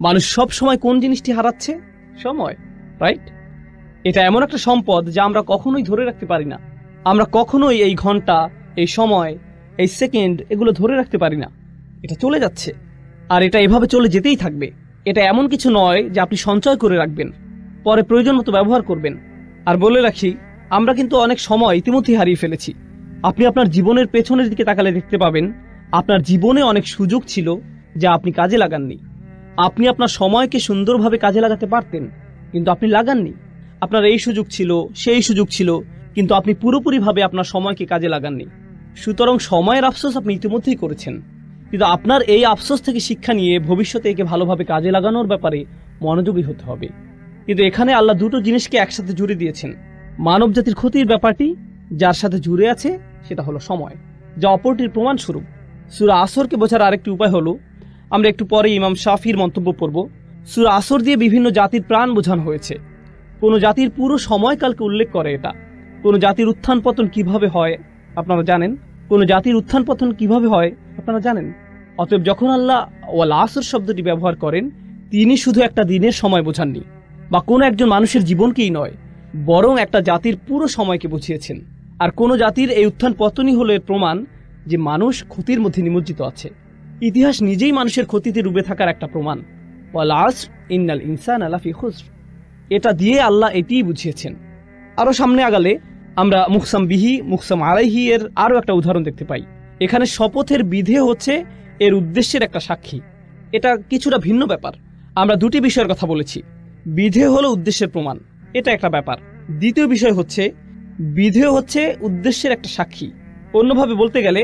মানুষ সব সময় কোন জিনিসটি হারাচ্ছে? সময়, রাইট? এটা এমন একটা সম্পদ যা আমরা কখনোই ধরে রাখতে পারি না। আমরা কখনোই এই ঘন্টা, এই সময়, এই সেকেন্ড এগুলো ধরে রাখতে পারি না। এটা চলে যাচ্ছে, আর এটা এভাবে চলে যেতেই থাকবে। এটা এমন কিছু নয় যে আপনি সঞ্চয় করে রাখবেন, পরে প্রয়োজন মতো ব্যবহার করবেন। আর বলে রাখি, আমরা কিন্তু অনেক সময় ইতিমধ্যেই হারিয়ে ফেলেছি। আপনি আপনার জীবনের পেছনের দিকে তাকালে দেখতে পাবেন আপনার জীবনে অনেক সুযোগ ছিল যা আপনি কাজে লাগাননি। আপনি আপনার সময়কে সুন্দরভাবে কাজে লাগাতে পারতেন, কিন্তু আপনি লাগাননি। আপনার এই সুযোগ ছিল, সেই সুযোগ ছিল, কিন্তু আপনি পুরোপুরিভাবে আপনার সময়কে কাজে লাগাননি। সুতরাং সময়ের আফসোস আপনি ইতিমধ্যেই করেছেন, কিন্তু আপনার এই আফসোস থেকে শিক্ষা নিয়ে ভবিষ্যতে একে ভালোভাবে কাজে লাগানোর ব্যাপারে মনোযোগী হতে হবে। কিন্তু এখানে আল্লাহ দুটো জিনিসকে একসাথে জুড়ে দিয়েছেন। মানব জাতির ক্ষতির ব্যাপারটি যার সাথে জুড়ে আছে সেটা হলো সময়, যা অপরটির প্রমাণস্বরূপ। সূরা আসরকে বোঝার আরেকটি উপায় হলো, আমরা একটু পরে ইমাম শাফির মন্তব্য পড়ব। সূরা আসর দিয়ে বিভিন্ন জাতির প্রাণ বোঝানো হয়েছে। কোনো জাতির পুরো সময়কালকে উল্লেখ করে এটা। কোনো জাতির উত্থান পতন কিভাবে হয় আপনারা জানেন? কোনো জাতির উত্থান পতন কিভাবে হয় আপনারা জানেন? অতএব যখন আল্লাহ ওয়াল আসর শব্দটি ব্যবহার করেন, তিনি শুধু একটা দিনের সময় বোঝাননি, বা কোনো একজন মানুষের জীবনকেই নয়, বরং একটা জাতির পুরো সময়কে বুঝিয়েছেন। আর কোনো জাতির এই উত্থান পতনই হলো এর প্রমাণ যে মানুষ ক্ষতির মধ্যে নিমজ্জিত আছে। ইতিহাস নিজেই মানুষের ক্ষতিতে ডুবে থাকার একটা প্রমাণ। ওয়াল আসর ইন্নাল ইনসানা লাফি খুসর, এটা দিয়ে আল্লাহ এটিই বুঝিয়েছেন। আরো সামনে আগালে আমরা মুকসাম বিহি, মুকসাম আলাইহি এর আরো একটা উদাহরণ দেখতে পাই। এখানে শপথের বিধে হচ্ছে এর উদ্দেশ্যের একটা সাক্ষী। এটা কিছুটা ভিন্ন ব্যাপার। আমরা দুটি বিষয়ের কথা বলেছি। বিধে হলো উদ্দেশ্যের প্রমাণ, এটা একটা ব্যাপার। দ্বিতীয় বিষয় হচ্ছে বিধে হচ্ছে উদ্দেশ্যের একটা সাক্ষী। অন্যভাবে বলতে গেলে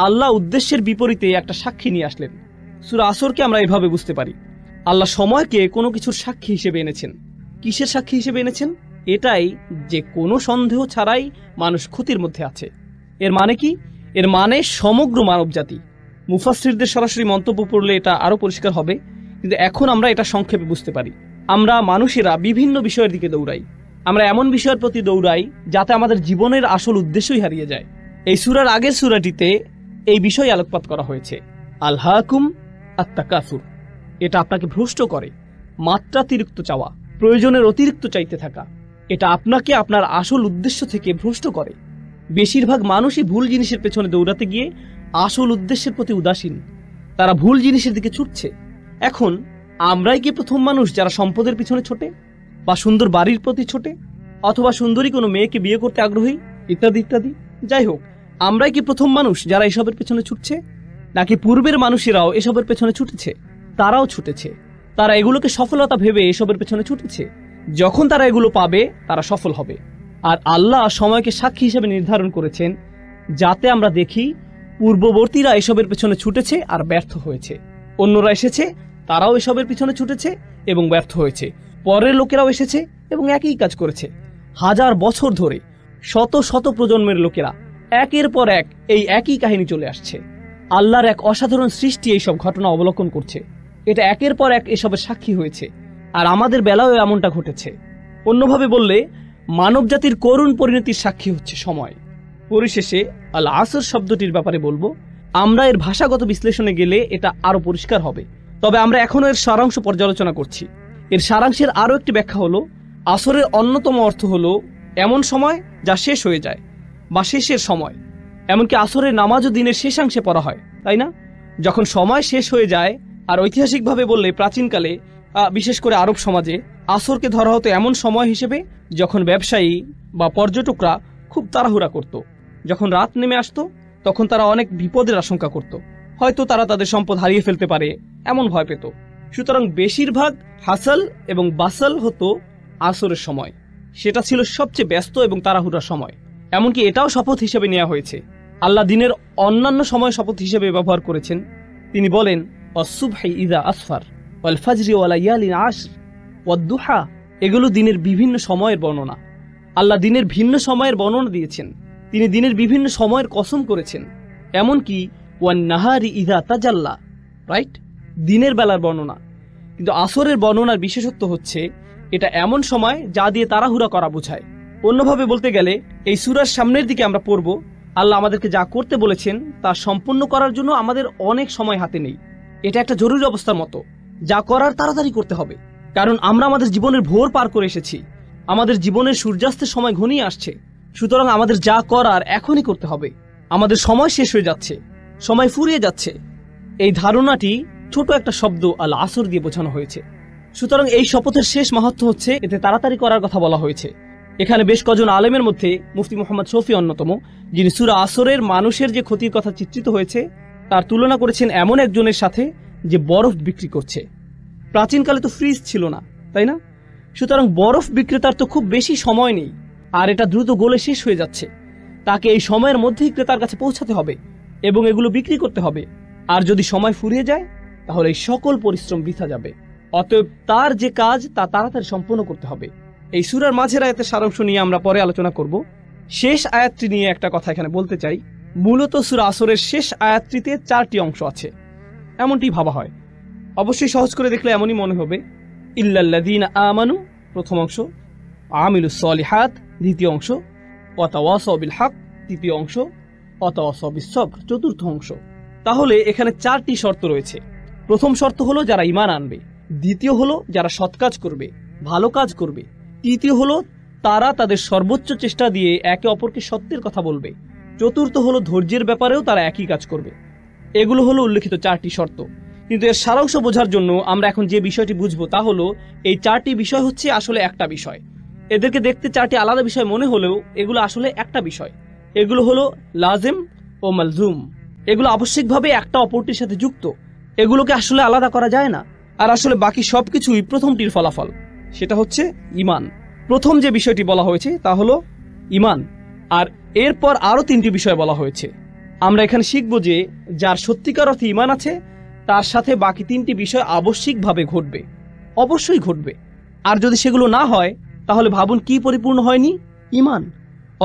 আল্লাহ উদ্দেশ্যের বিপরীতে একটা সাক্ষী নিয়ে আসলেন। সূরা আসরকে আমরা এভাবে বুঝতে পারি, আল্লাহ সময়কে কোনো কিছুর সাক্ষী হিসেবে এনেছেন। কিসের সাক্ষী হিসেবে এনেছেন? এটাই যে কোনো সন্দেহ ছাড়াই মানুষ ক্ষতির মধ্যে আছে। এর মানে কি? এর মানে সমগ্র মানব জাতি। মুফাসসিরদের সরাসরি মন্তব্য পড়লে এটা আরো পরিষ্কার হবে, কিন্তু এখন আমরা এটা সংক্ষেপে বুঝতে পারি। আমরা মানুষেরা বিভিন্ন বিষয়ের দিকে দৌড়াই। আমরা এমন বিষয়ের প্রতি দৌড়াই যাতে আমাদের জীবনের আসল উদ্দেশ্যই হারিয়ে যায়। এই সূরার আগের সূরাটিতে এই বিষয় আলোকপাত করা হয়েছে, আলহাকুম আত-তাকাসুর। এটা আপনাকে ভ্রষ্ট করে, মাত্রাতিরিক্ত চাওয়া, প্রয়োজনের অতিরিক্ত চাইতে থাকা। এটা আপনাকে আপনার আসল উদ্দেশ্য থেকে ভ্রষ্ট করে। বেশিরভাগ মানুষই ভুল জিনিসের পেছনে দৌড়াতে গিয়ে আসল উদ্দেশ্যের প্রতি উদাসীন। তারা ভুল জিনিসের দিকে ছুটছে। এখন আমরাই কি প্রথম মানুষ যারা সম্পদের পিছনে ছোটে, বা সুন্দর বাড়ির প্রতি ছোটে, অথবা সুন্দরী কোনো মেয়েকে বিয়ে করতে আগ্রহী, ইত্যাদি ইত্যাদি? যাই হোক, আমরাই কি প্রথম মানুষ যারা এসবের পেছনে ছুটছে, নাকি পূর্বের মানুষেরাও এসবের পেছনে ছুটেছে? তারাও ছুটেছে। তারা এগুলোকে সফলতা ভেবে এসবের পেছনে ছুটেছে। যখন তারা এগুলো পাবে তারা সফল হবে। আর আল্লাহ সময়কে সাক্ষী হিসেবে নির্ধারণ করেছেন যাতে আমরা দেখি পূর্ববর্তীরা এসবের পেছনে ছুটেছে আর ব্যর্থ হয়েছে। অন্যরা এসেছে, তারাও এসবের পিছনে ছুটেছে এবং ব্যর্থ হয়েছে। পরের লোকেরাও এসেছে এবং একই কাজ করেছে। হাজার বছর ধরে শত শত প্রজন্মের লোকেরা একের পর এক এই একই কাহিনী চলে আসছে। আল্লাহর এক অসাধারণ সৃষ্টি এইসব ঘটনা অবলোকন করছে। এটা একের পর এক এসবের সাক্ষী হয়েছে, আর আমাদের বেলায়ও এমনটা ঘটেছে। অন্যভাবে বললে মানব জাতির করুণ পরিণতির সাক্ষী হচ্ছে সময়। পরিশেষে আল আসর শব্দটির ব্যাপারে বলবো, আমরা এর ভাষাগত বিশ্লেষণে গেলে এটা আরো পরিষ্কার হবে, তবে আমরা এখনো এর সারাংশ পর্যালোচনা করছি। এর সারাংশের আরো একটি ব্যাখ্যা হলো, আসরের অন্যতম অর্থ হলো এমন সময় যা শেষ হয়ে যায়, বা শেষের সময়। এমনকি আসরের নামাজও দিনের শেষাংশে পড়া হয়, তাই না? যখন সময় শেষ হয়ে যায়। আর ঐতিহাসিকভাবে বললে প্রাচীনকালে, বিশেষ করে আরব সমাজে, আসরকে ধরা হতো এমন সময় হিসেবে যখন ব্যবসায়ী বা পর্যটকরা খুব তাড়াহুড়া করত। যখন রাত নেমে আসতো তখন তারা অনেক বিপদের আশঙ্কা করত, হয়তো তারা তাদের সম্পদ হারিয়ে ফেলতে পারে, এমন ভয় পেত। সুতরাং বেশিরভাগ হাসাল এবং বাসাল হতো আসরের সময়। সেটা ছিল সবচেয়ে ব্যস্ত এবং তাড়াহুড়ার সময়। এমনকি এটাও শপথ হিসেবে নেওয়া হয়েছে। আল্লাহ দিনের অন্যান্য সময় শপথ হিসেবে ব্যবহার করেছেন। তিনি বলেন, অসুবহি ইযা আসফার ওয়াল ফাজরি ওয়া লায়ালিন আশর ওয়াদ দুহা। এগুলো দিনের বিভিন্ন সময়ের বর্ণনা। আল্লাহ দিনের ভিন্ন সময়ের বর্ণনা দিয়েছেন। তিনি দিনের বিভিন্ন সময়ের কসম করেছেন। এমনকি ওয়ান নাহারি ইযা তাজাল্লা, রাইট, দিনের বেলার বর্ণনা। কিন্তু আসরের বর্ণনার বিশেষত্ব হচ্ছে এটা এমন সময় যা দিয়ে তাড়াহুড়া করা বোঝায়। অন্যভাবে বলতে গেলে এই সূরার সামনের দিকে আমরা পড়ব, আল্লাহ আমাদেরকে যা করতে বলেছেন তা সম্পূর্ণ করার জন্য আমাদের অনেক সময় হাতে নেই। এটা একটা জরুরি অবস্থার মতো। যা করার তাড়াতাড়ি করতে হবে, কারণ আমরা আমাদের জীবনের ভোর পার করে এসেছি, আমাদের জীবনের সূর্যাস্তের সময় ঘনিয়ে আসছে। সুতরাং আমাদের যা করার এখনই করতে হবে। আমাদের সময় শেষ হয়ে যাচ্ছে, সময় ফুরিয়ে যাচ্ছে। এই ধারণাটি ছোট একটা শব্দ আল আসর দিয়ে বোঝানো হয়েছে। সুতরাং এই শপথের শেষ মাহাত্ম্য হচ্ছে এতে তাড়াতাড়ি করার কথা বলা হয়েছে। এখানে বেশ কজন আলেমের মধ্যে মুফতি মুহাম্মদ শফি অন্যতম, যিনি সূরা আসরের মানুষের যে ক্ষতির কথা চিত্রিত হয়েছে তার তুলনা করেছেন এমন একজনের সাথে যে বরফ বিক্রি করছে। প্রাচীনকালে তো ফ্রিজ ছিল না, তাই না? সুতরাং বরফ বিক্রেতার তো খুব বেশি সময় নেই, আর এটা দ্রুত গলে শেষ হয়ে যাচ্ছে। তাকে এই সময়ের মধ্যেই ক্রেতার কাছে পৌঁছাতে হবে এবং এগুলো বিক্রি করতে হবে। আর যদি সময় ফুরিয়ে যায় তাহলে এই সকল পরিশ্রম বৃথা যাবে। অতএব তার যে কাজ তা তাড়াতাড়ি সম্পন্ন করতে হবে। এই সূরার মাঝের আয়াতের সারাংশ নিয়ে আমরা পরে আলোচনা করব। শেষ আয়াতটি নিয়ে একটা কথা এখানে বলতে চাই। মূলত সূরা আসরের শেষ আয়াতটিতে 4টি অংশ আছে, এমনটি ভাবা হয়। অবশ্যই সহজ করে দেখলে এমনই মনে হবে। ইল্লাল্লাযীনা আমানু প্রথম অংশ, আমিলুস সলিহাত দ্বিতীয় অংশ, ওয়াতাওয়াসাউ বিল হক তৃতীয় অংশ, ওয়াতাওয়াসাউ বিস সবর চতুর্থ অংশ। তাহলে এখানে 4টি শর্ত রয়েছে। প্রথম শর্ত হলো যারা ঈমান আনবে, দ্বিতীয় হলো যারা সৎ কাজ করবে, ভালো কাজ করবে, তৃতীয় হলো তারা তাদের সর্বোচ্চ চেষ্টা দিয়ে একে অপরকে সত্যের কথা বলবে, চতুর্থ হলো ধৈর্যের ব্যাপারেও তারা একই কাজ করবে। এগুলো হলো উল্লেখিত 4টি শর্ত। কিন্তু এর সারাংশ বোঝার জন্য আমরা এখন যে বিষয়টি বুঝবো তা হলো এই 4টি বিষয় হচ্ছে আসলে একটা বিষয়। এদেরকে দেখতে 4টি আলাদা বিষয় মনে হলেও এগুলো আসলে একটা বিষয়। এগুলো হলো লাজিম ও মালজুম। এগুলো আবশ্যিকভাবে একটা অপরটির সাথে যুক্ত, এগুলোকে আসলে আলাদা করা যায় না। আর আসলে বাকি সবকিছুই প্রথমটির ফলাফল, সেটা হচ্ছে ঈমান। প্রথম যে বিষয়টি বলা হয়েছে তা হলো ঈমান, আর এরপর আরো 3টি বিষয় বলা হয়েছে। আমরা এখানে শিখব যে যার সত্যিকার অর্থে ঈমান আছে তার সাথে বাকি 3টি বিষয় আবশ্যিকভাবে ঘটবে, অবশ্যই ঘটবে। আর যদি সেগুলো না হয় তাহলে ভাবুন কি পরিপূর্ণ হয়নি? ঈমান।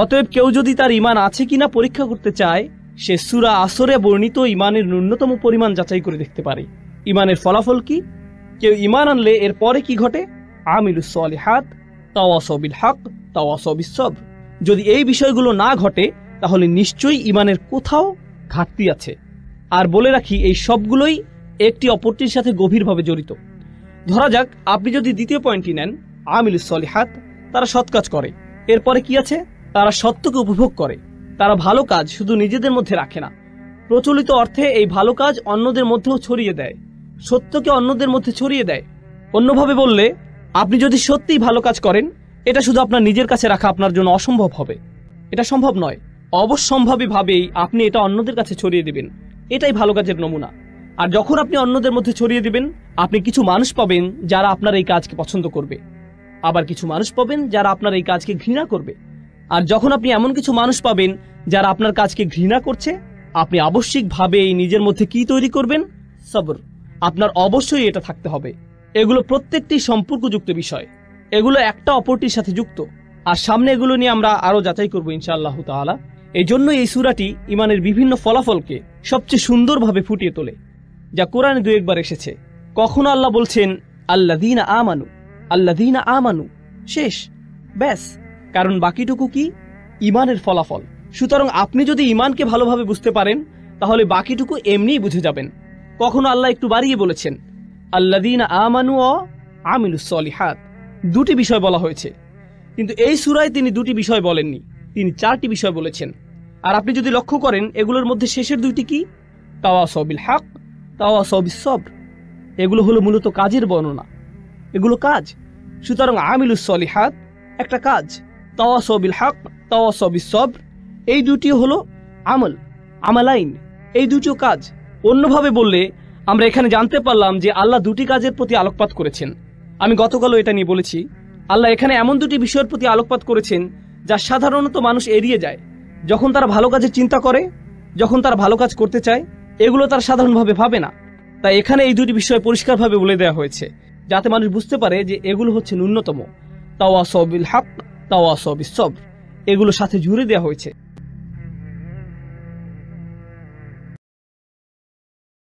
অতএব কেউ যদি তার ঈমান আছে কিনা পরীক্ষা করতে চায়, সে সূরা আসরে বর্ণিত ঈমানের ন্যূনতম পরিমাণ যাচাই করে দেখতে পারে। ঈমানের ফলাফল কি? কেউ ঈমান আনলে এর পরে কি ঘটে? আমিলুস সলিহাত তাওয়াসাউ বিল হক তাওয়াসাউ বিস সবর। যদি এই বিষয়গুলো না ঘটে তাহলে নিশ্চয়ই ঈমানের কোথাও ঘাটতি আছে। আর বলে রাখি, এই সবগুলোই একটি অপরটির সাথে গভীরভাবে জড়িত। ধরা যাক আপনি যদি দ্বিতীয় পয়েন্টটি নেন, আমিলুস সলিহাত, তারা সৎ কাজ করে। এরপরে কি আছে? তারা সত্যকে উপভোগ করে। তারা ভালো কাজ শুধু নিজেদের মধ্যে রাখে না, প্রচলিত অর্থে এই ভালো কাজ অন্যদের মধ্যেও ছড়িয়ে দেয়, সত্যকে অন্যদের মধ্যে ছড়িয়ে দেয়। অন্যভাবে বললে, আপনি যদি সত্যিই ভালো কাজ করেন, এটা শুধু আপনার নিজের কাছে রাখা আপনার জন্য অসম্ভব হবে। এটা সম্ভব নয়। অবশ্যম্ভাবী ভাবেই আপনি এটা অন্যদের কাছে ছড়িয়ে দিবেন। এটাই ভালো কাজের নমুনা। আর যখন আপনি অন্যদের মধ্যে ছড়িয়ে দিবেন, আপনি কিছু মানুষ পাবেন যারা আপনার এই কাজকে পছন্দ করবে, আবার কিছু মানুষ পাবেন যারা আপনার এই কাজকে ঘৃণা করবে। আর যখন আপনি এমন কিছু মানুষ পাবেন যারা আপনার কাজকে ঘৃণা করছে, আপনি আবশ্যিকভাবেই নিজের মধ্যে কি তৈরি করবেন? সবর। আপনার অবশ্যই এটা থাকতে হবে। এগুলো প্রত্যেকটি সম্পর্কযুক্ত বিষয়, এগুলো একটা অপরটির সাথে যুক্ত। আর সামনে এগুলো নিয়ে আমরা আরো যাচাই করবো ইনশাআল্লাহ তাআলা। এই জন্য এই সূরাটি ঈমানের বিভিন্ন ফলাফলকে সবচেয়ে সুন্দরভাবে ফুটিয়ে তোলে, যা কোরআনে 2-1 বার এসেছে। কখনো আল্লাহ বলছেন আল্লাযীনা আমানু, আল্লাযীনা আমানু, শেষ, ব্যাস। কারণ বাকিটুকু কি? ঈমানের ফলাফল। সুতরাং আপনি যদি ঈমানকে ভালোভাবে বুঝতে পারেন তাহলে বাকিটুকু এমনিই বুঝে যাবেন। কখনো আল্লাহ একটু বাড়িয়ে বলেছেন আল্লাযীনা আমানু ওয়া আমিলুস সলিহাত, 2টি বিষয় বলা হয়েছে। কিন্তু এই সূরায় তিনি 2টি বিষয় বলেননি, তিনি 4টি বিষয় বলেছেন। আর আপনি যদি লক্ষ্য করেন, এগুলোর মধ্যে শেষের 2টি কি? তাওয়াসাউ বিল হক তাওয়াসাউ বিস সবর। এগুলো হলো মূলত কাজের বর্ণনা, এগুলো কাজ। সুতরাং আমিলুস সলিহাত একটা কাজ, তাওয়াসাউ বিল হক তাওয়াসাউ বিস সবর এই 2টিও হলো আমল, আমালাইন, এই 2টিও কাজ। অন্যভাবে বললে আমরা এখানে জানতে পারলাম যে আল্লাহ 2টি কাজের প্রতি আলোকপাত করেছেন। আমি গতকালও এটা নিয়ে বলেছি, আল্লাহ এখানে এমন 2টি বিষয়ের প্রতি আলোকপাত করেছেন যা সাধারণত মানুষ এড়িয়ে যায়। যখন তারা ভালো কাজের চিন্তা করে, যখন তারা ভালো কাজ করতে চায়, এগুলো তারা সাধারণভাবে ভাবে না। তাই এখানে এই 2টি বিষয় পরিষ্কারভাবে বলে দেওয়া হয়েছে, যাতে মানুষ বুঝতে পারে যে এগুলো হচ্ছে ন্যূনতম। তাওয়াসাউ বিল হক তাওয়াসাউ বিস সবর, এগুলো সাথে জুড়ে দেওয়া হয়েছে।